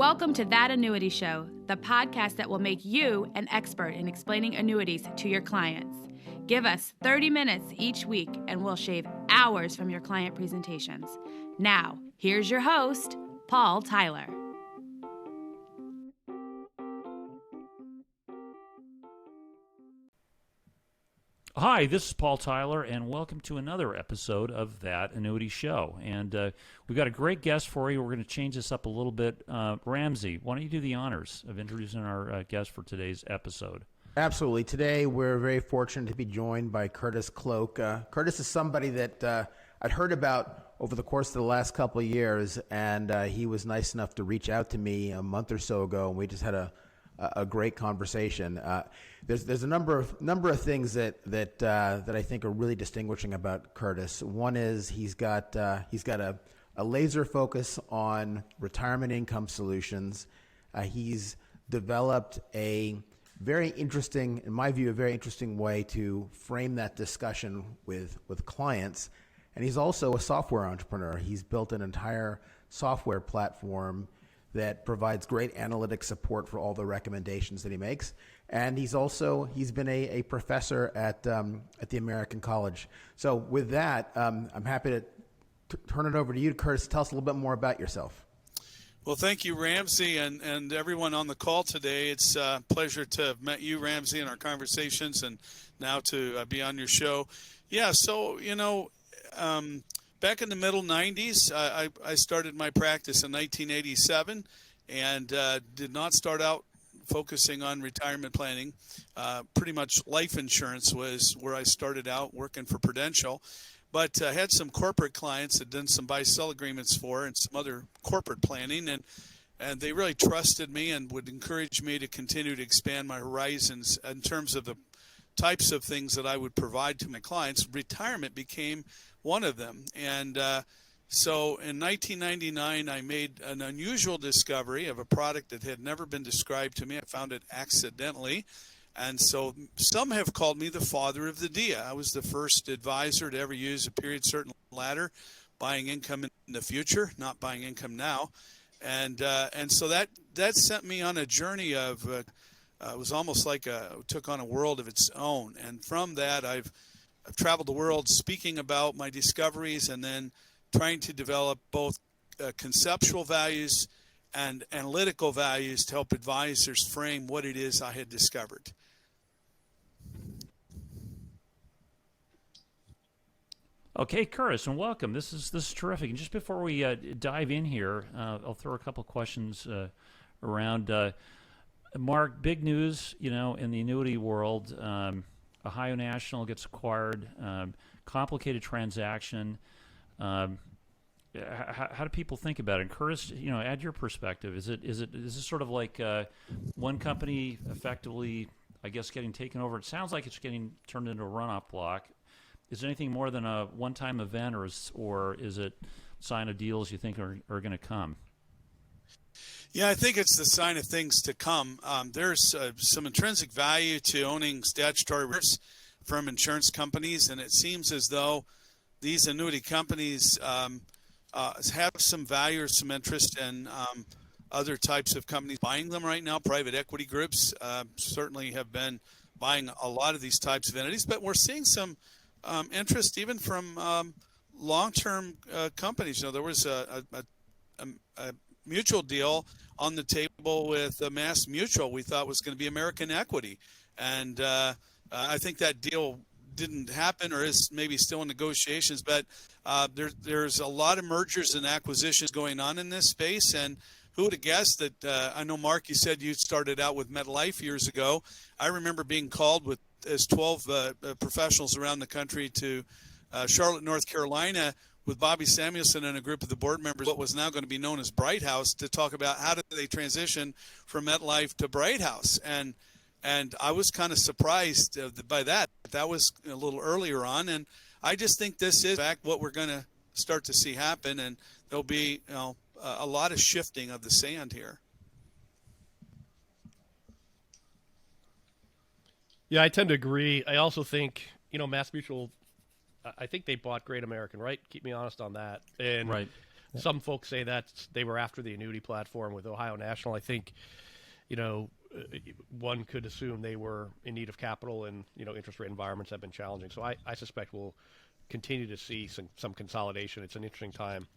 Welcome to That Annuity Show, the podcast that will make you an expert in explaining annuities to your clients. Give us 30 minutes each week and we'll shave hours from your client presentations. Now, here's your host, Paul Tyler. Hi, this is Paul Tyler, and welcome to another episode of That Annuity Show. And we've got a great guest for you. We're going to change this up a little bit. Ramsey, why don't you do the honors of introducing our guest for today's episode? Absolutely. Today, we're very fortunate to be joined by Curtis Cloke. Curtis is somebody that I'd heard about over the course of the last couple of years, and he was nice enough to reach out to me a month or so ago, and we just had a great conversation. There's a number of things that I think are really distinguishing about Curtis. One is he's got a laser focus on retirement income solutions. He's developed a very interesting, in my view, a very interesting way to frame that discussion with clients. And he's also a software entrepreneur. He's built an entire software platform that provides great analytic support for all the recommendations that he makes. And he's been a professor at the American College. So with that, I'm happy to turn it over to you, Curtis. Tell us a little bit more about yourself. Well, thank you, Ramsey, and everyone on the call today. It's a pleasure to have met you, Ramsey, in our conversations, and now to be on your show. Yeah, so, back in the middle 90s, I started my practice in 1987 and did not start out focusing on retirement planning. Pretty much life insurance was where I started out working for Prudential. But I had some corporate clients that done some buy-sell agreements for and some other corporate planning. And they really trusted me and would encourage me to continue to expand my horizons in terms of the types of things that I would provide to my clients. Retirement became one of them. And so in 1999, I made an unusual discovery of a product that had never been described to me. I found it accidentally. And so some have called me the father of the DIA. I was the first advisor to ever use a period certain ladder, buying income in the future, not buying income now. And so that sent me on a journey of, it was almost like took on a world of its own. And from that, I've traveled the world speaking about my discoveries and then trying to develop both conceptual values and analytical values to help advisors frame what it is I had discovered. Okay, Curtis, and welcome. This is terrific. And just before we dive in here, I'll throw a couple questions around. Mark, big news, in the annuity world. Ohio National gets acquired. Complicated transaction. How do people think about it? And Curtis, add your perspective. Is this sort of like one company effectively, I guess, getting taken over? It sounds like it's getting turned into a runoff block. Is it anything more than a one-time event, or is it a sign of deals you think are going to come? Yeah, I think it's the sign of things to come. There's some intrinsic value to owning statutory risks from insurance companies, and it seems as though these annuity companies have some value or some interest in other types of companies buying them right now. Private equity groups certainly have been buying a lot of these types of entities, but we're seeing some interest even from long-term companies. There was a mutual deal on the table with Mass Mutual we thought was going to be American Equity. And I think that deal didn't happen or is maybe still in negotiations. But there's a lot of mergers and acquisitions going on in this space. And who would have guessed that, I know, Mark, you said you started out with MetLife years ago. I remember being called as 12 professionals around the country to Charlotte, North Carolina, with Bobby Samuelson and a group of the board members, what was now going to be known as Bright House, to talk about how did they transition from MetLife to Bright House. And I was kind of surprised by that. That was a little earlier on. And I just think this is, in fact, what we're going to start to see happen. And there'll be a lot of shifting of the sand here. Yeah, I tend to agree. I also think, Mass Mutual, I think they bought Great American, right? Keep me honest on that. And right. Some folks say that they were after the annuity platform with Ohio National. I think, one could assume they were in need of capital, and interest rate environments have been challenging. So I suspect we'll continue to see some consolidation. It's an interesting time.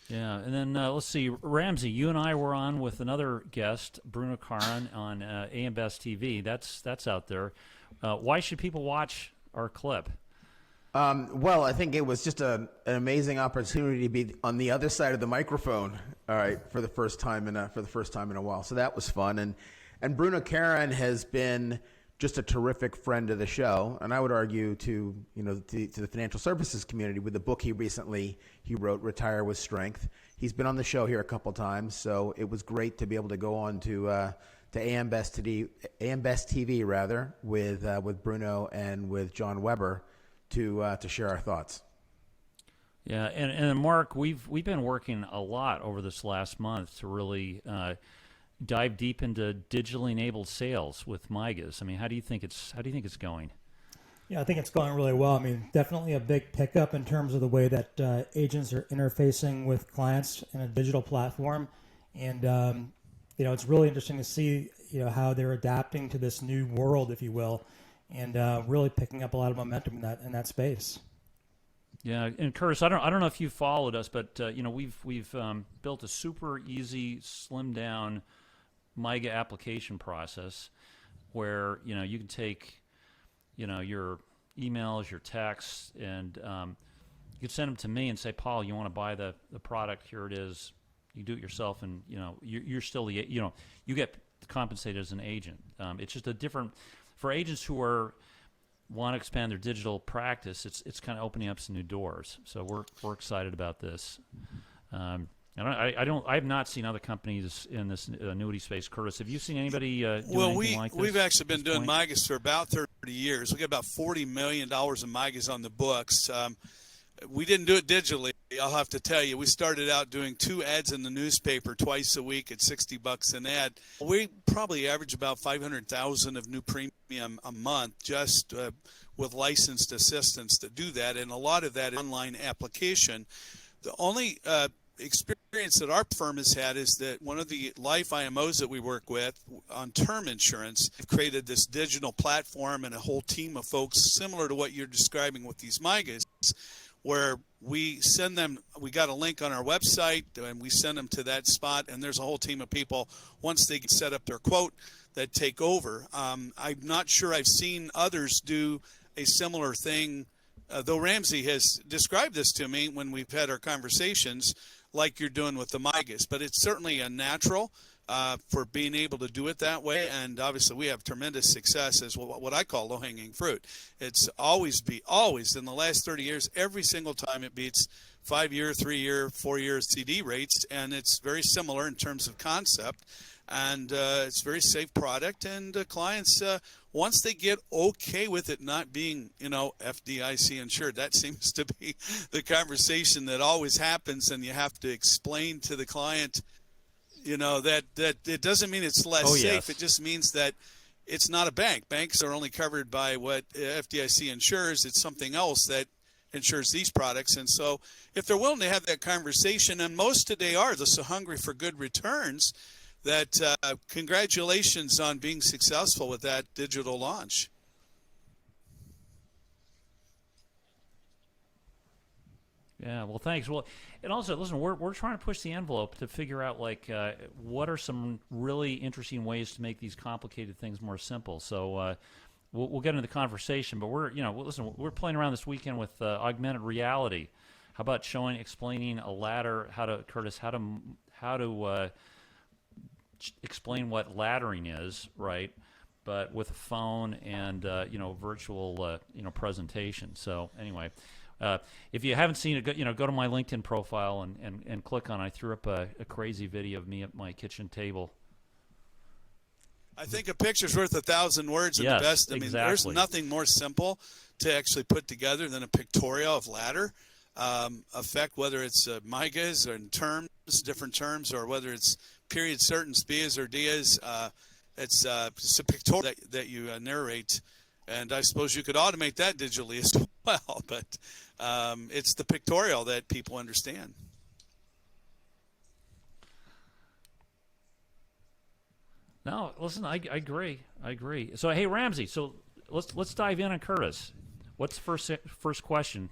Yeah, and then let's see, Ramsey, you and I were on with another guest, Bruno Caron, on AM Best TV. That's out there. Why should people watch our clip? Well, I think it was just an amazing opportunity to be on the other side of the microphone. All right, for the first time in a while. So that was fun, and Bruno Caron has been just a terrific friend of the show, and I would argue to the financial services community with the book he wrote, Retire with Strength. He's been on the show here a couple times, so it was great to be able to go on to AM Best TV rather with Bruno and with John Weber to share our thoughts. Yeah, and Mark, we've been working a lot over this last month to really dive deep into digitally enabled sales with MIGAs. I mean, how do you think it's going? Yeah, I think it's going really well. I mean, definitely a big pickup in terms of the way that agents are interfacing with clients in a digital platform, and it's really interesting to see how they're adapting to this new world, if you will, and really picking up a lot of momentum in that space. Yeah, and Curtis, I don't know if you followed us, but we've built a super easy, slimmed down MIGA application process where you can take your emails, your texts, and you can send them to me and say, Paul, you want to buy the product? Here it is. You do it yourself, and you're still the you get compensated as an agent. It's just a different for agents who want to expand their digital practice. It's kind of opening up some new doors. So we're excited about this. I have not seen other companies in this annuity space. Curtis, have you seen anybody doing anything like this? We've actually been doing MIGAs for about 30 years. We got about $40 million in MIGAs on the books. We didn't do it digitally, I'll have to tell you. We started out doing 2 ads in the newspaper twice a week at $60 an ad. We probably average about $500,000 of new premium a month just with licensed assistants to do that, and a lot of that online application. The only experience that our firm has had is that one of the life IMOs that we work with on term insurance have created this digital platform and a whole team of folks similar to what you're describing with these MIGAs, where we send them, we got a link on our website and we send them to that spot, and there's a whole team of people once they get set up their quote that take over. I'm not sure I've seen others do a similar thing, though Ramsey has described this to me when we've had our conversations, like you're doing with the MIGAs, but it's certainly a natural for being able to do it that way, and obviously we have tremendous success as what I call low-hanging fruit. It's always in the last 30 years, every single time it beats 5-year, 3-year, 4-year CD rates, and it's very similar in terms of concept, and it's a very safe product, and clients, once they get okay with it not being, FDIC insured, that seems to be the conversation that always happens, and you have to explain to the client, that it doesn't mean it's less safe. Yes. It just means that it's not a bank. Banks are only covered by what FDIC insures. It's something else that insures these products. And so if they're willing to have that conversation, and most today are, they're so hungry for good returns, that congratulations on being successful with that digital launch. Yeah, well, thanks. Well, and also, listen, we're trying to push the envelope to figure out, what are some really interesting ways to make these complicated things more simple. So we'll get into the conversation, but we're playing around this weekend with augmented reality. How about explaining a ladder, how to explain what laddering is, right? But with a phone and virtual presentation. So anyway, if you haven't seen it, go to my LinkedIn profile and click on it. I threw up a crazy video of me at my kitchen table. I think a picture's worth 1,000 words at Yes, the best. I mean, exactly. There's nothing more simple to actually put together than a pictorial of ladder effect, whether it's MIGAs or in terms, different terms, or whether it's period certain SPIAs or DIAs. It's a pictorial that you narrate, and I suppose you could automate that digitally as well, but it's the pictorial that people understand. No, listen, I agree. I agree. So, hey, Ramsey, so let's dive in on Curtis. What's first question?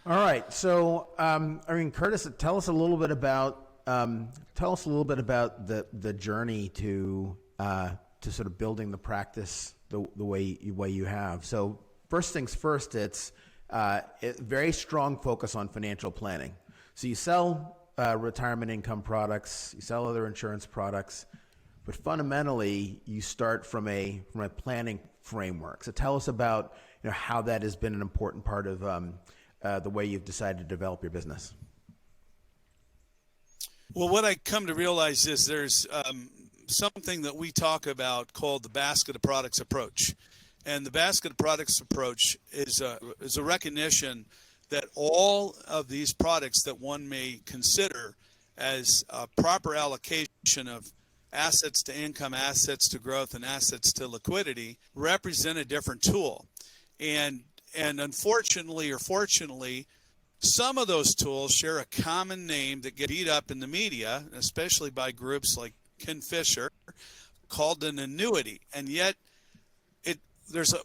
All right. So, Curtis, tell us a little bit about the journey to sort of building the practice the way you have. So, first things first, it's a very strong focus on financial planning. So, you sell retirement income products, you sell other insurance products, but fundamentally, you start from a planning framework. So, tell us about how that has been an important part of the way you've decided to develop your business. Well, what I come to realize is there's something that we talk about called the basket of products approach. And the basket of products approach is a recognition that all of these products that one may consider as a proper allocation of assets to income, assets to growth, and assets to liquidity represent a different tool. And unfortunately or fortunately, some of those tools share a common name that get beat up in the media, especially by groups like Ken Fisher, called an annuity. And yet there's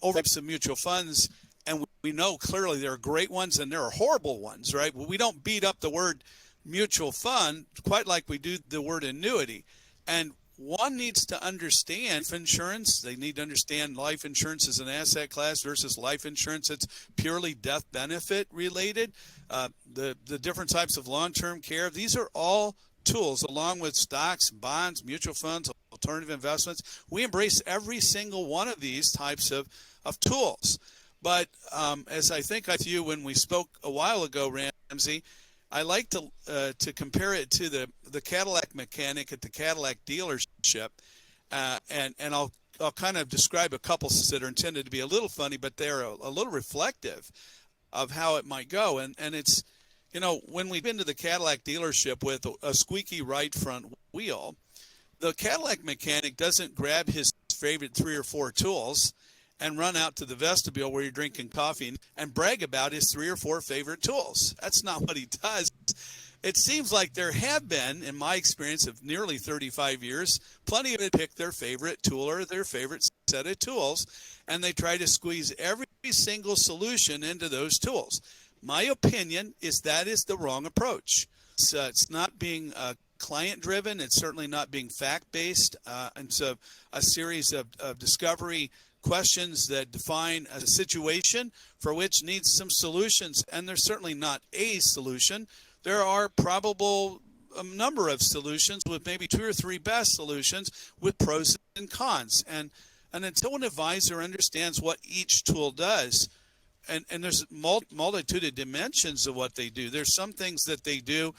types of mutual funds, and we know clearly there are great ones and there are horrible ones, right? Well, we don't beat up the word mutual fund quite like we do the word annuity. And one needs to understand life insurance. They need to understand life insurance as an asset class versus life insurance that's purely death benefit related. The different types of long-term care. These are all tools, along with stocks, bonds, mutual funds, alternative investments. We embrace every single one of these types of tools. But as I think with you when we spoke a while ago, Ramsey, I like to compare it to the Cadillac mechanic at the Cadillac dealership, and I'll kind of describe a couple that are intended to be a little funny, but they're a little reflective of how it might go. And it's, when we've been to the Cadillac dealership with a squeaky right front wheel, the Cadillac mechanic doesn't grab his favorite 3 or 4 tools and run out to the vestibule where you're drinking coffee and brag about his 3 or 4 favorite tools. That's not what he does. It seems like there have been, in my experience of nearly 35 years, plenty of people pick their favorite tool or their favorite set of tools, and they try to squeeze every single solution into those tools. My opinion is that is the wrong approach. It's not being client-driven. It's certainly not being fact-based. And so a series of discovery questions that define a situation for which needs some solutions, and there's certainly not a solution. There are probable a number of solutions with maybe 2 or 3 best solutions with pros and cons. And until an advisor understands what each tool does, and there's multitude of dimensions of what they do. There's some things that they do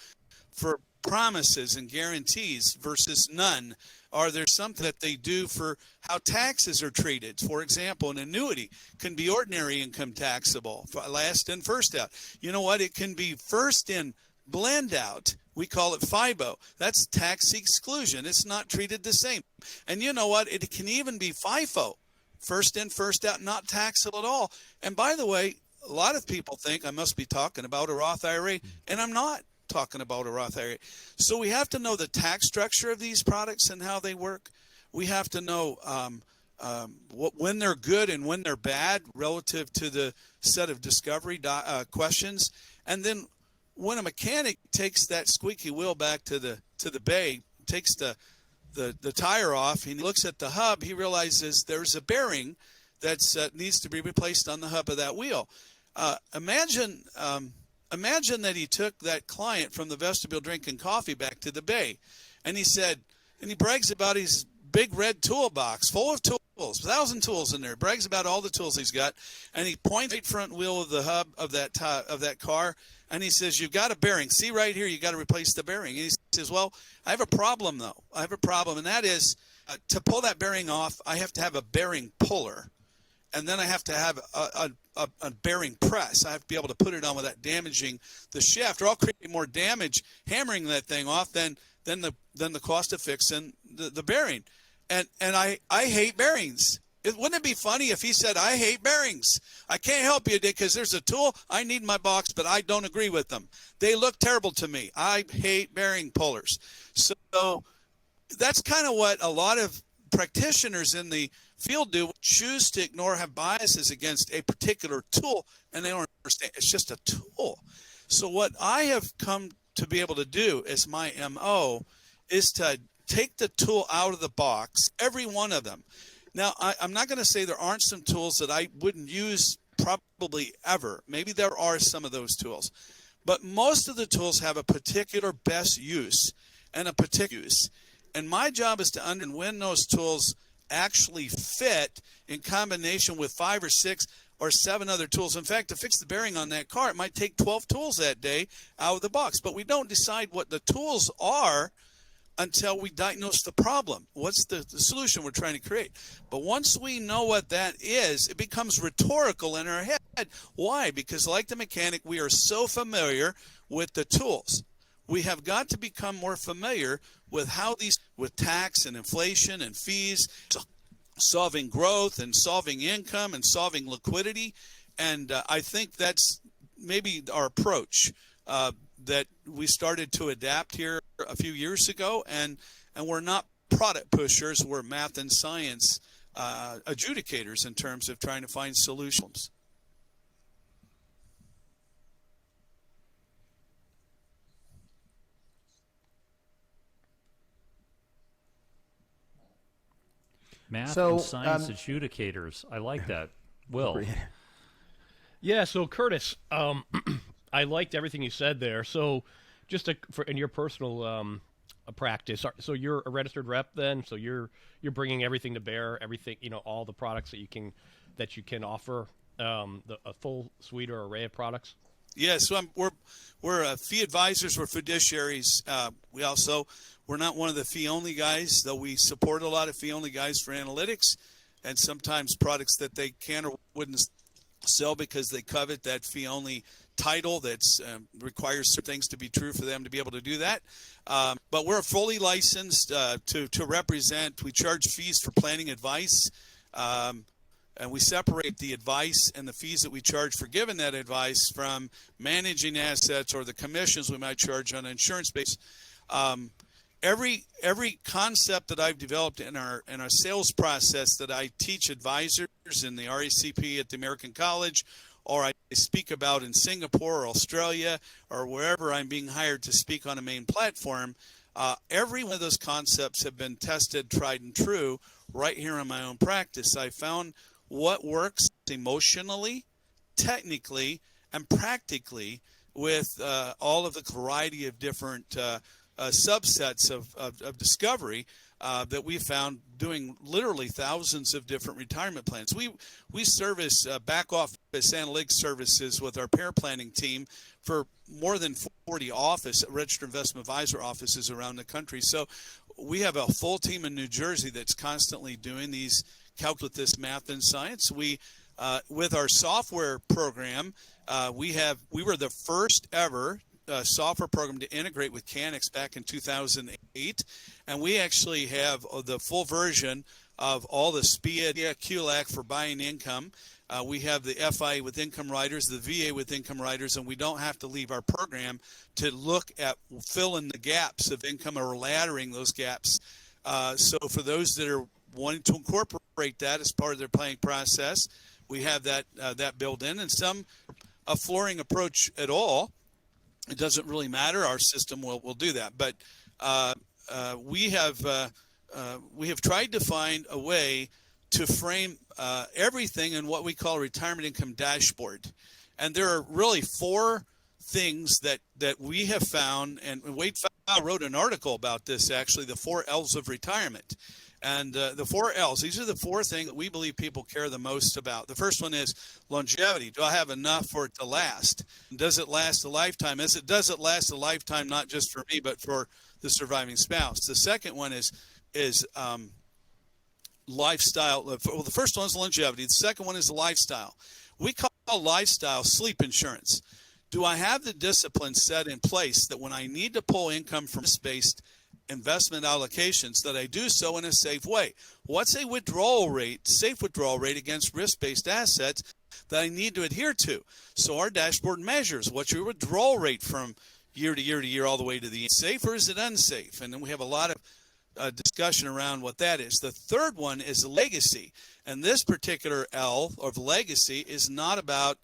for promises and guarantees versus none. Or there's something that they do for how taxes are treated. For example, an annuity can be ordinary income taxable, last in, first out. You know what? It can be first in, blend out. We call it FIBO. That's tax exclusion. It's not treated the same. And you know what? It can even be FIFO, first in, first out, not taxable at all. And by the way, a lot of people think I must be talking about a Roth IRA, and I'm not talking about a Roth IRA. So we have to know the tax structure of these products and how they work. We have to know when they're good and when they're bad relative to the set of discovery questions. And then when a mechanic takes that squeaky wheel back to the bay, takes the tire off, and he looks at the hub, he realizes there's a bearing that needs to be replaced on the hub of that wheel. Imagine that he took that client from the vestibule drinking coffee back to the bay, and he said, and he brags about his big red toolbox full of tools, 1,000 tools in there. Brags about all the tools he's got, and he points right front wheel of the hub of that car, and he says, "You've got a bearing. See right here, you got to replace the bearing." And he says, "Well, I have a problem though. I have a problem, and that is to pull that bearing off, I have to have a bearing puller, and then I have to have a bearing press. I have to be able to put it on without damaging the shaft, or I'll create more damage hammering that thing off than the cost of fixing the bearing." And I hate bearings. Wouldn't it be funny if he said, "I hate bearings. I can't help you, Dick, because there's a tool I need in my box, but I don't agree with them. They look terrible to me. I hate bearing pullers." So that's kind of what a lot of practitioners in the field do, choose to ignore, have biases against a particular tool, and they don't understand it's just a tool. So what I have come to be able to do as my MO is to take the tool out of the box, every one of them. Now, I'm not going to say there aren't some tools that I wouldn't use probably ever. Maybe there are some of those tools. But most of the tools have a particular best use and a particular use. And my job is to understand when those tools actually fit in combination with 5 or 6 or 7 other tools. In fact, to fix the bearing on that car, it might take 12 tools that day out of the box. But we don't decide what the tools are until we diagnose the problem. What's the solution we're trying to create? But once we know what that is, it becomes rhetorical in our head. Why? Because like the mechanic, we are so familiar with the tools. We have got to become more familiar with how these, with tax and inflation and fees, solving growth and solving income and solving liquidity. And I think that's maybe our approach that we started to adapt here a few years ago. And we're not product pushers, we're math and science adjudicators in terms of trying to find solutions. Math and science adjudicators. I like that. Will. Yeah, so Curtis, I liked everything you said there. So just in your personal practice, so you're a registered rep then? So you're bringing everything to bear, everything, all the products that you can offer, a full suite or array of products? Yeah, so we're fee advisors, we're fiduciaries. We're not one of the fee-only guys, though we support a lot of fee-only guys for analytics and sometimes products that they can or wouldn't sell because they covet that fee-only title that requires certain things to be true for them to be able to do that. But we're fully licensed to represent. We charge fees for planning advice, and we separate the advice and the fees that we charge for giving that advice from managing assets or the commissions we might charge on an insurance base. Every concept that I've developed in our sales process that I teach advisors in the RACP at the American College, or I speak about in Singapore or Australia or wherever I'm being hired to speak on a main platform, every one of those concepts have been tested, tried and true right here in my own practice. I found what works emotionally, technically, and practically with all of the variety of different subsets of discovery that we found doing literally thousands of different retirement plans. We service back office analytics services with our pair planning team for more than 40 registered investment advisor offices around the country. So we have a full team in New Jersey that's constantly doing these calculus, math, and science. We with our software program, we were the first ever software program to integrate with Canix back in 2008, and we actually have the full version of all the SPIA, QLAC for buying income. We have the FI with income riders, the VA with income riders, and we don't have to leave our program to look at filling the gaps of income or laddering those gaps. So for those that are wanting to incorporate that as part of their planning process, we have that built in, and some a flooring approach at all. It doesn't really matter. Our system will do that. But we have tried to find a way to frame everything in what we call a retirement income dashboard. And there are really 4 things that we have found, and Wade Pfau wrote an article about this, actually, the 4 L's of retirement. And the 4 L's, these are the 4 things that we believe people care the most about. The first one is longevity. Do I have enough for it to last? Does it last a lifetime? Does it last a lifetime, not just for me, but for the surviving spouse? The second one is lifestyle. Well, the first one is longevity. The second one is lifestyle. We call lifestyle sleep insurance. Do I have the discipline set in place that when I need to pull income from risk-based investment allocations, that I do so in a safe way? What's a withdrawal rate, safe withdrawal rate against risk-based assets that I need to adhere to? So our dashboard measures what's your withdrawal rate from year to year to year all the way to the safe, or is it unsafe? And then we have a lot of discussion around what that is. The third one is legacy. And this particular L of legacy is not about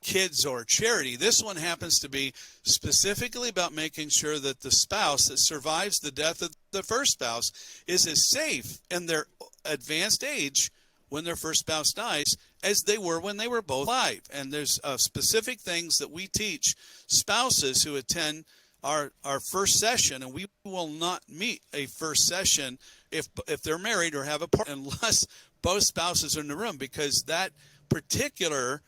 kids or charity. This one happens to be specifically about making sure that the spouse that survives the death of the first spouse is as safe in their advanced age when their first spouse dies as they were when they were both alive. And there's specific things that we teach spouses who attend our first session, and we will not meet a first session if they're married or have a partner unless both spouses are in the room, because that particular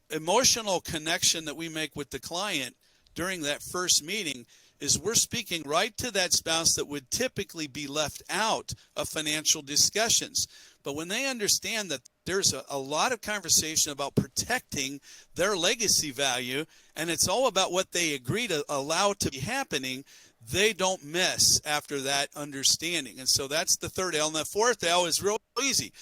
emotional connection that we make with the client during that first meeting is we're speaking right to that spouse that would typically be left out of financial discussions. But when they understand that there's a lot of conversation about protecting their legacy value, and it's all about what they agree to allow to be happening, they don't miss after that understanding. And so that's the third L. And the fourth L is real easy.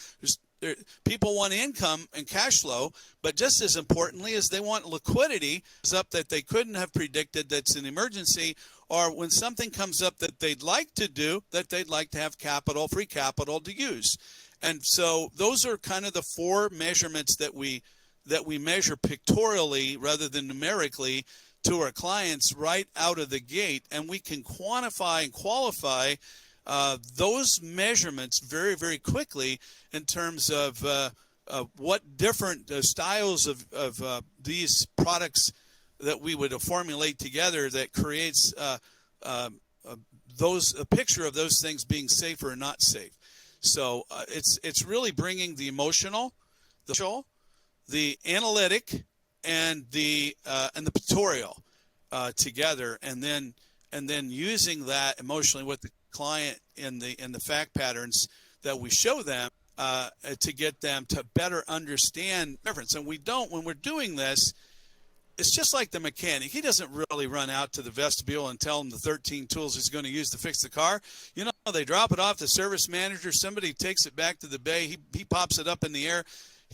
People want income and cash flow, but just as importantly is they want liquidity up that they couldn't have predicted that's an emergency, or when something comes up that they'd like to do, that they'd like to have capital, free capital to use. And so those are kind of the four measurements that we measure pictorially rather than numerically to our clients right out of the gate, and we can quantify and qualify those measurements very, very quickly in terms of what different styles of these products that we would formulate together that creates a picture of those things being safe or not safe. So it's really bringing the emotional, the analytic, and the pictorial together, and then using that emotionally with the client in the fact patterns that we show them to get them to better understand the difference. And when we're doing this, it's just like the mechanic. He doesn't really run out to the vestibule and tell him the 13 tools he's going to use to fix the car. You know, they drop it off the service manager. Somebody takes it back to the bay. He pops it up in the air.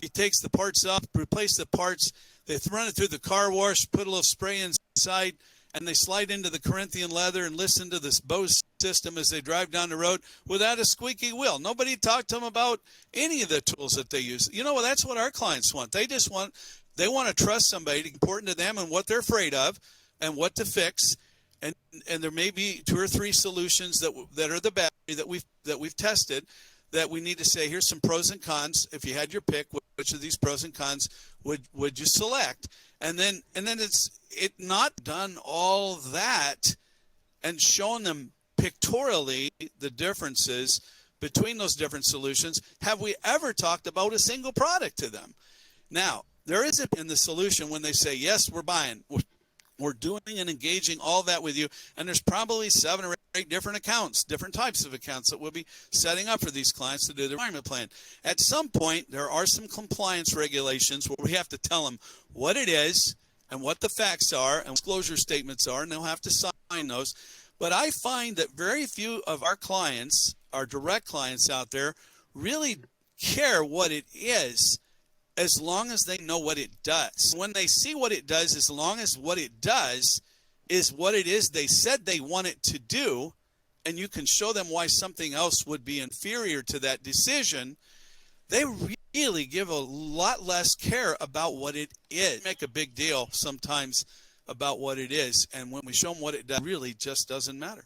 He takes the parts up, replace the parts. They run it through the car wash, put a little spray inside, and they slide into the Corinthian leather and listen to this Bose system as they drive down the road without a squeaky wheel. Nobody talked to them about any of the tools that they use. You know, well, that's what our clients want. They want to trust somebody important to them and what they're afraid of and what to fix. And there may be 2 or 3 solutions that are the battery that we've tested that we need to say, here's some pros and cons. If you had your pick, which of these pros and cons would you select? And then it's not done all that and showing them pictorially the differences between those different solutions. Have we ever talked about a single product to them? Now, there is in the solution when they say, yes, we're buying, we're doing and engaging all that with you, and there's probably 7 or 8 different accounts, different types of accounts that we'll be setting up for these clients to do their retirement plan. At some point, there are some compliance regulations where we have to tell them what it is and what the facts are and disclosure statements are, and they'll have to sign those. But I find that very few of our clients, our direct clients out there, really care what it is, as long as they know what it does. When they see what it does, as long as what it does is what it is they said they want it to do, and you can show them why something else would be inferior to that decision, they really give a lot less care about what it is. Make a big deal sometimes about what it is, and when we show them what it does, it really just doesn't matter.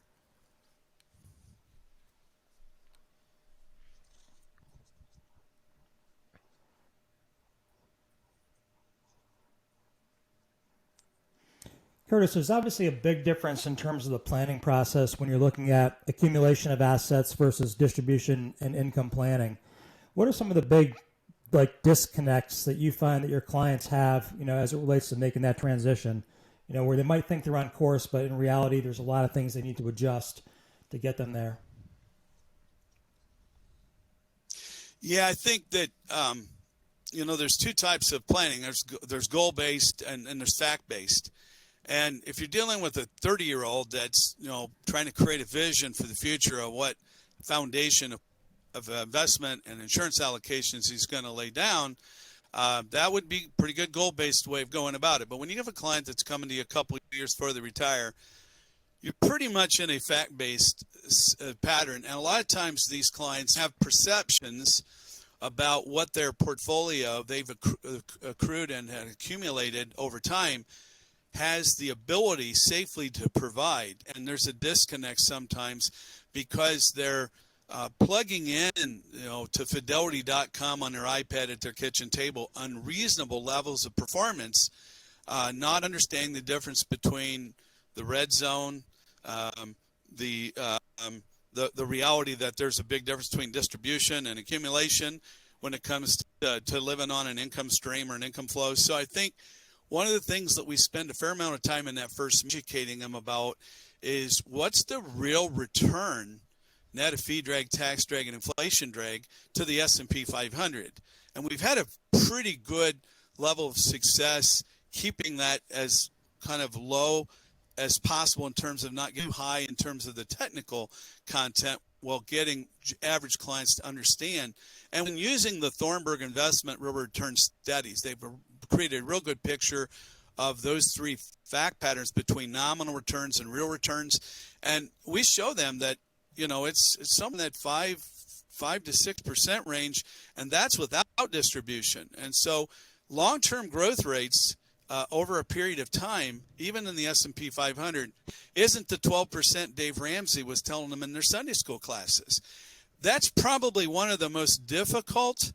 Curtis, there's obviously a big difference in terms of the planning process when you're looking at accumulation of assets versus distribution and income planning. What are some of the big disconnects that you find that your clients have, as it relates to making that transition, where they might think they're on course, but in reality, there's a lot of things they need to adjust to get them there? Yeah, I think that, there's 2 types of planning. There's goal-based and there's fact-based. And if you're dealing with a 30-year-old that's, trying to create a vision for the future of what foundation of investment and insurance allocations he's going to lay down, that would be a pretty good goal-based way of going about it. But when you have a client that's coming to you a couple of years before they retire, you're pretty much in a fact-based pattern. And a lot of times these clients have perceptions about what their portfolio they've accrued and had accumulated over time has the ability safely to provide. And there's a disconnect sometimes because they're plugging in, to Fidelity.com on their iPad at their kitchen table, unreasonable levels of performance, not understanding the difference between the red zone, the reality that there's a big difference between distribution and accumulation when it comes to living on an income stream or an income flow. So I think one of the things that we spend a fair amount of time in that first educating them about is what's the real return, net of fee drag, tax drag, and inflation drag, to the S&P 500. And we've had a pretty good level of success keeping that as kind of low as possible in terms of not getting high in terms of the technical content, while getting average clients to understand. And when using the Thornburg Investment Real Return Studies, they've created a real good picture of those three fact patterns between nominal returns and real returns. And we show them that, it's something that 5 to 6% range, and that's without distribution. And so long-term growth rates over a period of time, even in the S&P 500, isn't the 12% Dave Ramsey was telling them in their Sunday school classes. That's probably one of the most difficult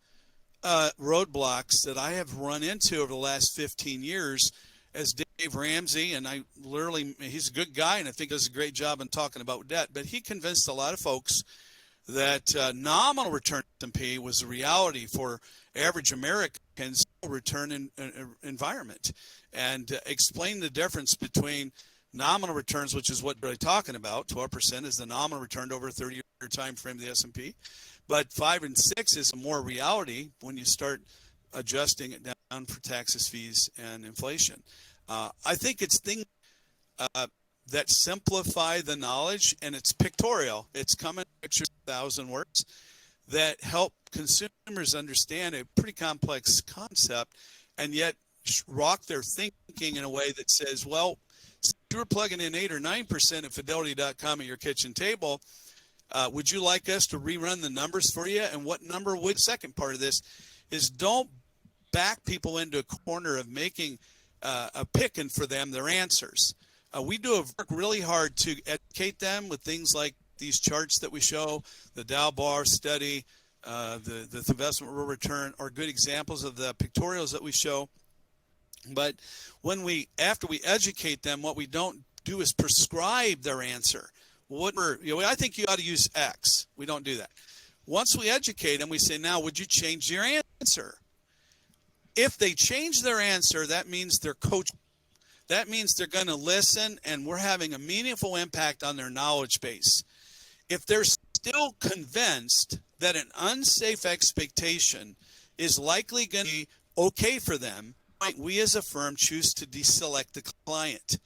roadblocks that I have run into over the last 15 years as Dave Ramsey, and he's a good guy, and I think does a great job in talking about debt, but he convinced a lot of folks that nominal return S&P was a reality for average Americans return environment, and explain the difference between nominal returns, which is what we're talking about. 12% is the nominal return over a 30-year time frame of the S&P, but 5 and 6 is a more reality when you start adjusting it down for taxes, fees, and inflation. I think it's things that simplify the knowledge, and it's pictorial. It's coming in pictures, 1,000 words, that help consumers understand a pretty complex concept and yet rock their thinking in a way that says, well, if you were plugging in 8 or 9% at Fidelity.com at your kitchen table, would you like us to rerun the numbers for you? And what number would? Second part of this is don't back people into a corner of making a picking for them their answers. We work really hard to educate them with things like these charts that we show, the Dow Bar study, the investment real return are good examples of the pictorials that we show. But after we educate them, what we don't do is prescribe their answer. I think you ought to use X. We don't do that. Once we educate them, we say, now, would you change your answer? If they change their answer, that means they're coachable. That means they're going to listen, and we're having a meaningful impact on their knowledge base. If they're still convinced that an unsafe expectation is likely going to be okay for them, we as a firm choose to deselect the client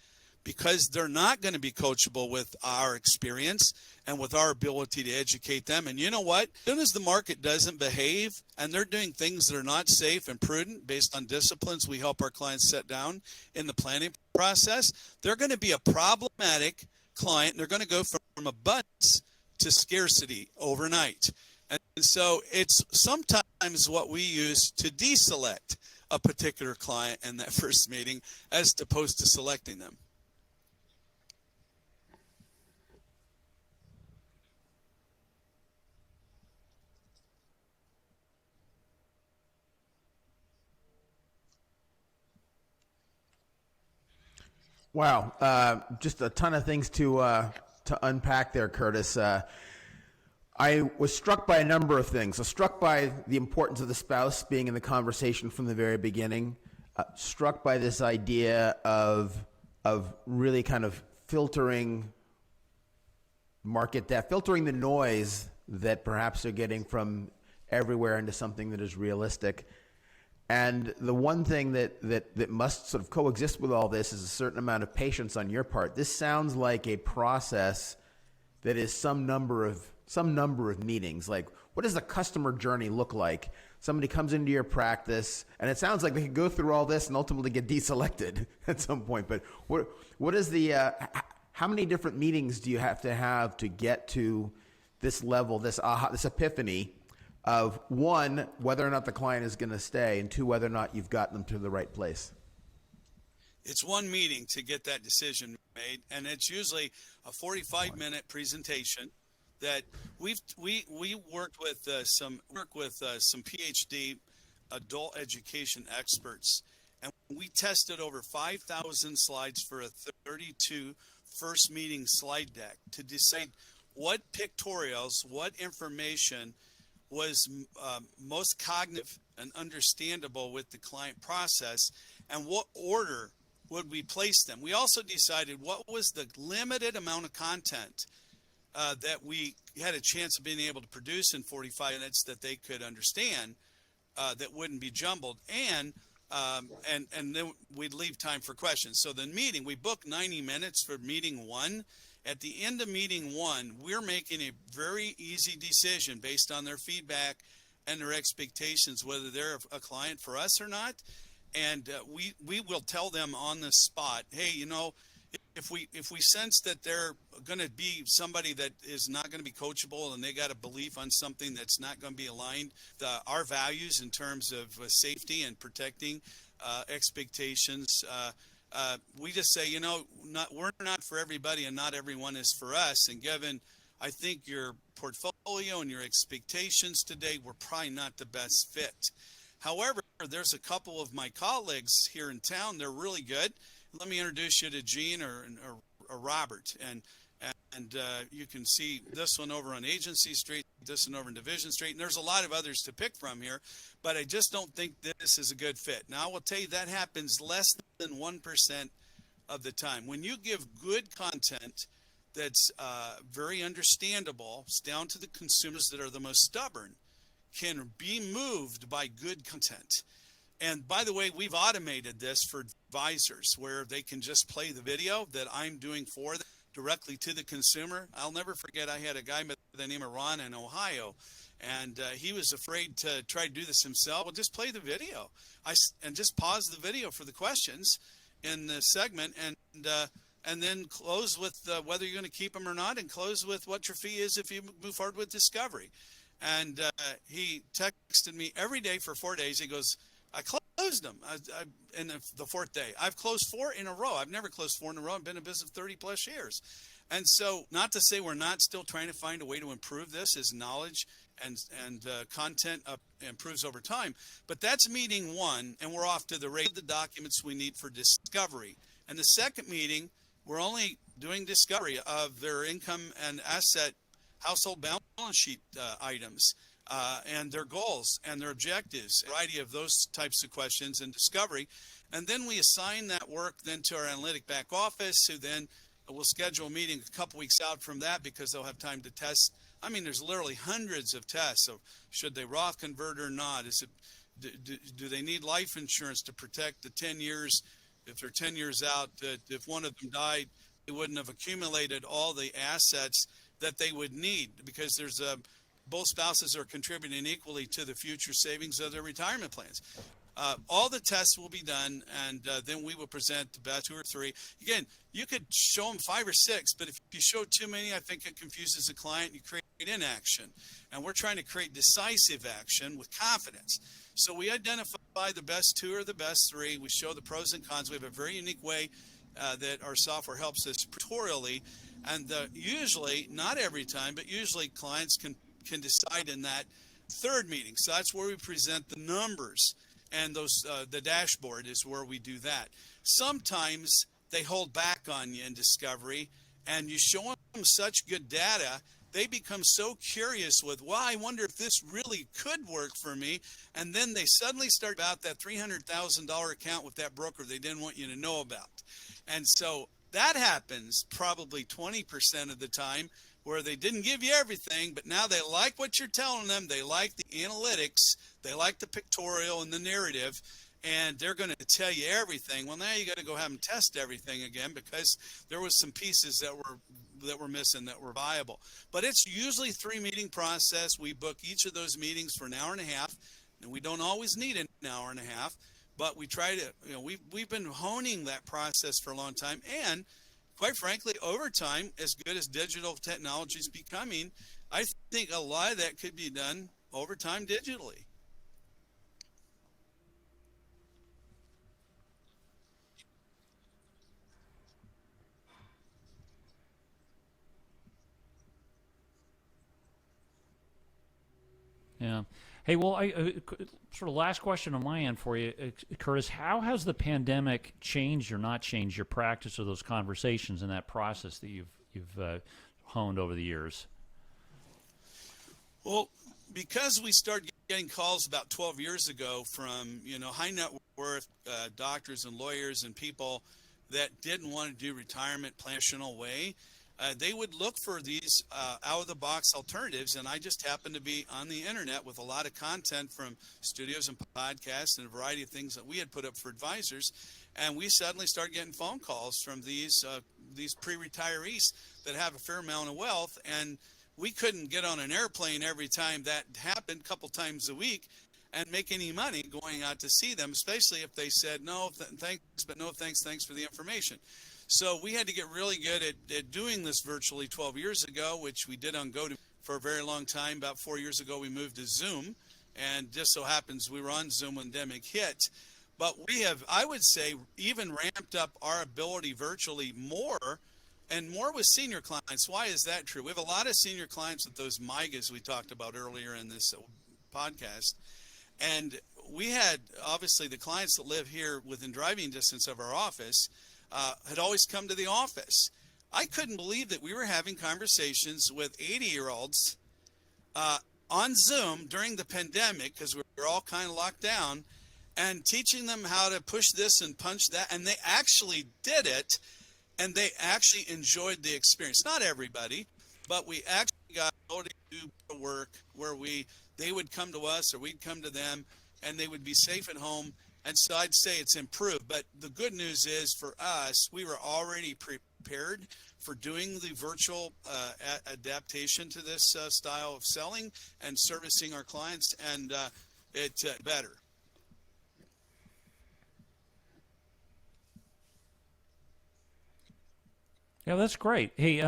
because they're not going to be coachable with our experience and with our ability to educate them. And you know what? As soon as the market doesn't behave and they're doing things that are not safe and prudent based on disciplines we help our clients set down in the planning process, they're going to be a problematic client. And they're going to go from abundance to scarcity overnight. And so it's sometimes what we use to deselect a particular client in that first meeting as opposed to selecting them. Wow, just a ton of things to unpack there, Curtis. I was struck by a number of things. I was struck by the importance of the spouse being in the conversation from the very beginning. Struck by this idea of really kind of filtering market depth, filtering the noise that perhaps they're getting from everywhere into something that is realistic. And the one thing that must sort of coexist with all this is a certain amount of patience on your part. This sounds like a process that is some number of meetings. Like, what does the customer journey look like? Somebody comes into your practice, and it sounds like they could go through all this and ultimately get deselected at some point. But what is the how many different meetings do you have to get to this level, this epiphany of, one, whether or not the client is going to stay, and two, whether or not you've gotten them to the right place? It's one meeting to get that decision made, and it's usually a 45-minute presentation that we worked with some PhD adult education experts, and we tested over 5,000 slides for a 32 first meeting slide deck to decide what pictorials, what information was most cognitive and understandable with the client process, and what order would we place them. We also decided what was the limited amount of content that we had a chance of being able to produce in 45 minutes that they could understand, that wouldn't be jumbled, and then we'd leave time for questions. So the meeting, we booked 90 minutes for meeting one. At the end of meeting one, we're making a very easy decision based on their feedback and their expectations, whether they're a client for us or not. And we will tell them on the spot, hey, if we sense that they're going to be somebody that is not going to be coachable and they got a belief on something that's not going to be aligned our values in terms of safety and protecting expectations, we just say, we're not for everybody and not everyone is for us. And given, I think, your portfolio and your expectations today, we're probably not the best fit. However, there's a couple of my colleagues here in town. They're really good. Let me introduce you to Gene or Robert. And you can see this one over on Agency Street, this one over in Division Street. And there's a lot of others to pick from here, but I just don't think this is a good fit. Now, I will tell you that happens less than 1% of the time. When you give good content that's very understandable, it's down to the consumers that are the most stubborn, can be moved by good content. And by the way, we've automated this for advisors where they can just play the video that I'm doing for them directly to the consumer. I'll never forget, I had a guy by the name of Ron in Ohio, and he was afraid to try to do this himself. Well, just play the video and just pause the video for the questions in the segment, and then close with whether you're going to keep them or not, and close with what your fee is if you move forward with discovery. And he texted me every day for 4 days. He goes, I closed them in the fourth day. I've closed 4 in a row. I've never closed 4 in a row. I've been in business 30 plus years. And so, not to say we're not still trying to find a way to improve this as knowledge and content improves over time. But that's meeting one, and we're off to the rate of the documents we need for discovery. And the second meeting, we're only doing discovery of their income and asset household balance sheet items, and their goals and their objectives, a variety of those types of questions in discovery. And then we assign that work then to our analytic back office, who then will schedule a meeting a couple weeks out from that because they'll have time to test. I mean, there's literally hundreds of tests of should they Roth convert or not? Is it do they need life insurance to protect the 10 years? If they're 10 years out, if one of them died, they wouldn't have accumulated all the assets that they would need, because there's both spouses are contributing equally to the future savings of their retirement plans. All the tests will be done, and then we will present the best 2 or 3. Again, you could show them 5 or 6, but if you show too many, I think it confuses the client. You create inaction, and we're trying to create decisive action with confidence. So we identify the best 2 or the best 3. We show the pros and cons. We have a very unique way that our software helps us pictorially, and usually, not every time, but usually clients can decide in that third meeting. So that's where we present the numbers, and those the dashboard is where we do that. Sometimes they hold back on you in discovery, and you show them such good data, they become so curious with, well, I wonder if this really could work for me. And then they suddenly start about that $300,000 account with that broker they didn't want you to know about. And so that happens probably 20% of the time, where they didn't give you everything, but now they like what you're telling them. They like the analytics. They like the pictorial and the narrative, and they're going to tell you everything. Well, now you got to go have them test everything again, because there was some pieces that were missing that were viable. But it's usually 3-meeting process. We book each of those meetings for an hour and a half, and we don't always need an hour and a half, but we try to, we've been honing that process for a long time. And quite frankly, over time, as good as digital technology is becoming, I think a lot of that could be done over time digitally. Yeah. Hey, well, sort of last question on my end for you, Curtis. How has the pandemic changed or not changed your practice or those conversations and that process that you've honed over the years? Well, because we started getting calls about 12 years ago from high net worth doctors and lawyers and people that didn't want to do retirement traditional way, they would look for these out of the box alternatives. And I just happened to be on the internet with a lot of content from studios and podcasts and a variety of things that we had put up for advisors. And we suddenly started getting phone calls from these pre-retirees that have a fair amount of wealth. And we couldn't get on an airplane every time that happened, a couple times a week, and make any money going out to see them, especially if they said, no, thanks, but no thanks, thanks for the information. So we had to get really good at doing this virtually 12 years ago, which we did on GoTo for a very long time. About 4 years ago, we moved to Zoom, and just so happens we were on Zoom when the pandemic hit. But we have, I would say, even ramped up our ability virtually more and more with senior clients. Why is that true? We have a lot of senior clients with those MIGAs we talked about earlier in this podcast. And we had, obviously, the clients that live here within driving distance of our office had always come to the office. I couldn't believe that we were having conversations with 80-year-olds on Zoom during the pandemic, because we were all kind of locked down, and teaching them how to push this and punch that. And they actually did it. And they actually enjoyed the experience. Not everybody, but we actually got to do work where they would come to us or we'd come to them, and they would be safe at home. And so I'd say it's improved. But the good news is for us, we were already prepared for doing the virtual adaptation to this style of selling and servicing our clients, and it's better. Yeah, that's great. Hey,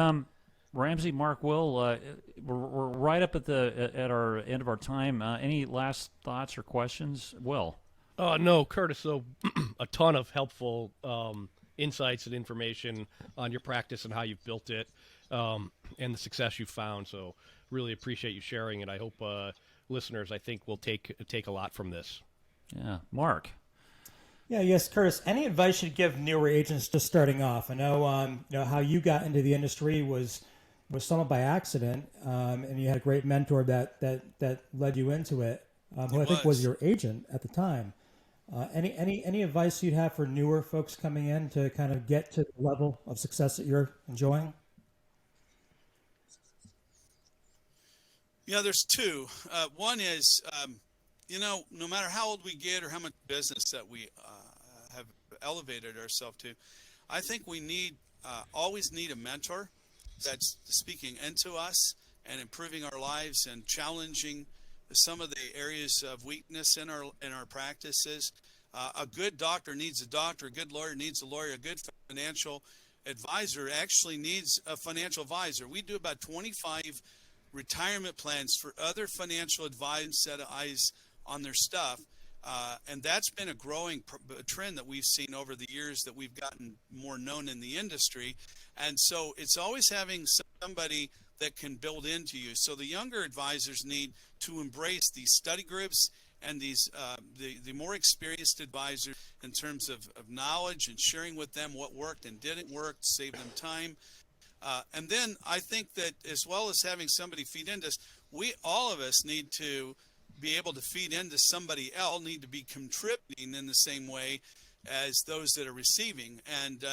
Ramsey, Mark, Will, we're right up at our end of our time. Any last thoughts or questions? Will? No, Curtis. So a ton of helpful insights and information on your practice and how you've built it, and the success you've found. So really appreciate you sharing it. I hope listeners, I think, will take a lot from this. Yeah, Mark. Yeah, yes, Curtis. Any advice you'd give newer agents just starting off? I know, how you got into the industry was somewhat by accident, and you had a great mentor that led you into it, who I think was your agent at the time. Any advice you'd have for newer folks coming in to kind of get to the level of success that you're enjoying? Yeah, there's two. One is, no matter how old we get or how much business that we have elevated ourselves to, I think we always need a mentor that's speaking into us and improving our lives and challenging some of the areas of weakness in our practices. A good doctor needs a doctor. A good lawyer needs a lawyer. A good financial advisor actually needs a financial advisor. We do about 25 retirement plans for other financial advisors, set of eyes on their stuff. And that's been a growing trend that we've seen over the years that we've gotten more known in the industry. And so it's always having somebody that can build into you. So the younger advisors need to embrace these study groups and these the more experienced advisors in terms of knowledge and sharing with them what worked and didn't work to save them time. And then I think that as well as having somebody feed into us, all of us need to be able to feed into somebody else, need to be contributing in the same way as those that are receiving. And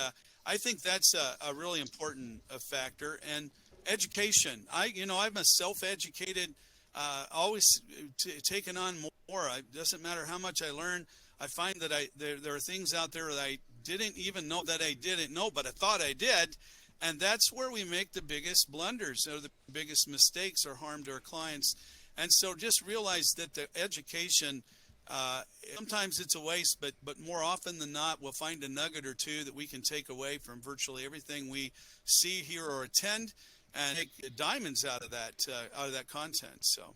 I think that's a really important factor. And education. I'm a self-educated, always taking on more. It doesn't matter how much I learn. I find that there are things out there that I didn't even know that I didn't know, but I thought I did. And that's where we make the biggest blunders or the biggest mistakes or harm to our clients. And so just realize that the education Sometimes it's a waste, but more often than not, we'll find a nugget or two that we can take away from virtually everything we see, hear, or attend, and make diamonds out of that content. So.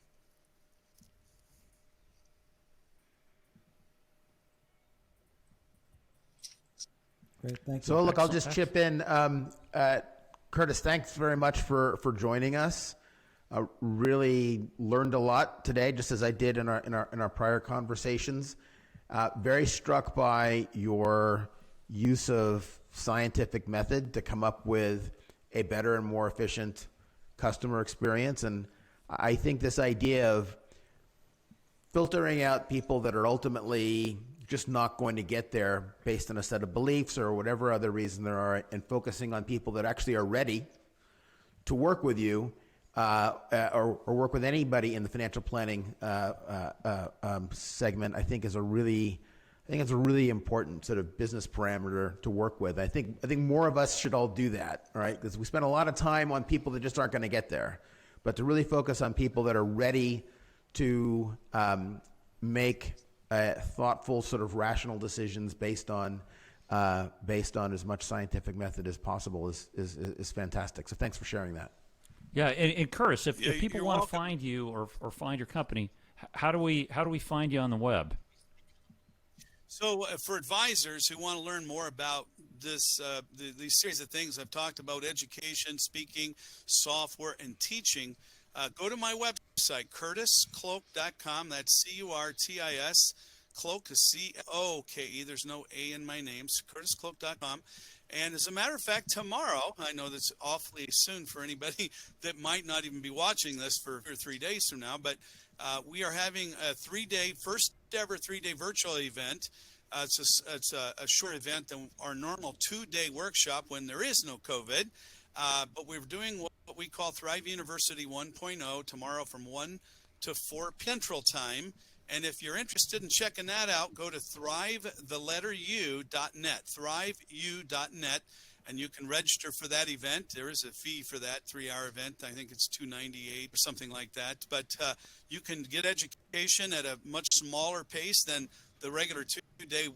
Great, thank you. So look, I'll just chip in. Curtis, thanks very much for joining us. Really learned a lot today, just as I did in our prior conversations. Very struck by your use of scientific method to come up with a better and more efficient customer experience. And I think this idea of filtering out people that are ultimately just not going to get there based on a set of beliefs or whatever other reason there are, and focusing on people that actually are ready to work with you or work with anybody in the financial planning segment, I think is a really important sort of business parameter to work with. I think more of us should all do that, right? Because we spend a lot of time on people that just aren't going to get there, but to really focus on people that are ready to make thoughtful, sort of rational decisions based on as much scientific method as possible is fantastic. So thanks for sharing that. Yeah, and Curtis, if people you're want to welcome. find you or find your company, how do we find you on the web? So for advisors who want to learn more about this, these series of things I've talked about, education, speaking, software, and teaching, go to my website, curtiscloke.com. That's CURTIS. Cloke is COKE. There's no A in my name. So curtiscloke.com. And as a matter of fact, tomorrow, I know that's awfully soon for anybody that might not even be watching this for 2 or 3 days from now, but we are having a first ever 3-day virtual event. It's a short event than our normal 2-day workshop when there is no COVID. But we're doing what we call Thrive University 1.0 tomorrow from 1 to 4 Central Time. And if you're interested in checking that out, go to thriveu.net, thriveu.net, and you can register for that event. There is a fee for that 3-hour event. I think it's $298 or something like that. But you can get education at a much smaller pace than the regular 2-day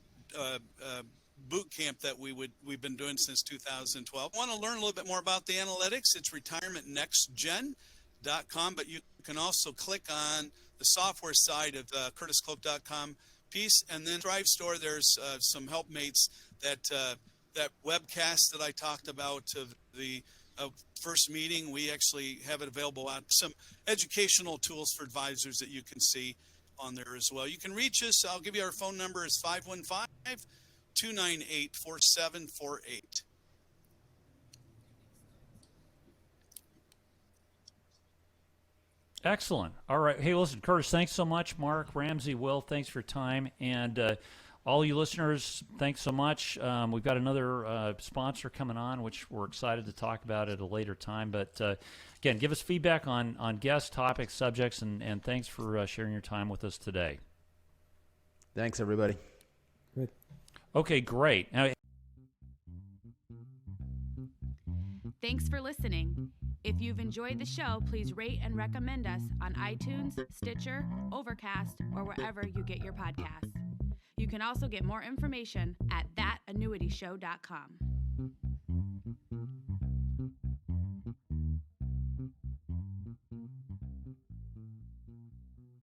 boot camp that we've been doing since 2012. Want to learn a little bit more about the analytics? It's retirementnextgen.com, but you can also click on the software side of curtiscloke.com piece, and then Thrive Store. There's some helpmates that webcast that I talked about of the first meeting. We actually have it available on some educational tools for advisors that you can see on there as well. You can reach us. I'll give you our phone number is 515-298-4748. Excellent. All right. Hey, listen, Curtis, thanks so much. Mark, Ramsey, Will, thanks for your time. And all you listeners, thanks so much. We've got another sponsor coming on, which we're excited to talk about at a later time. But again, give us feedback on guests, topics, subjects, and thanks for sharing your time with us today. Thanks, everybody. Great. Okay, great. Now, Thanks for listening. If you've enjoyed the show, please rate and recommend us on iTunes, Stitcher, Overcast, or wherever you get your podcasts. You can also get more information at thatannuityshow.com.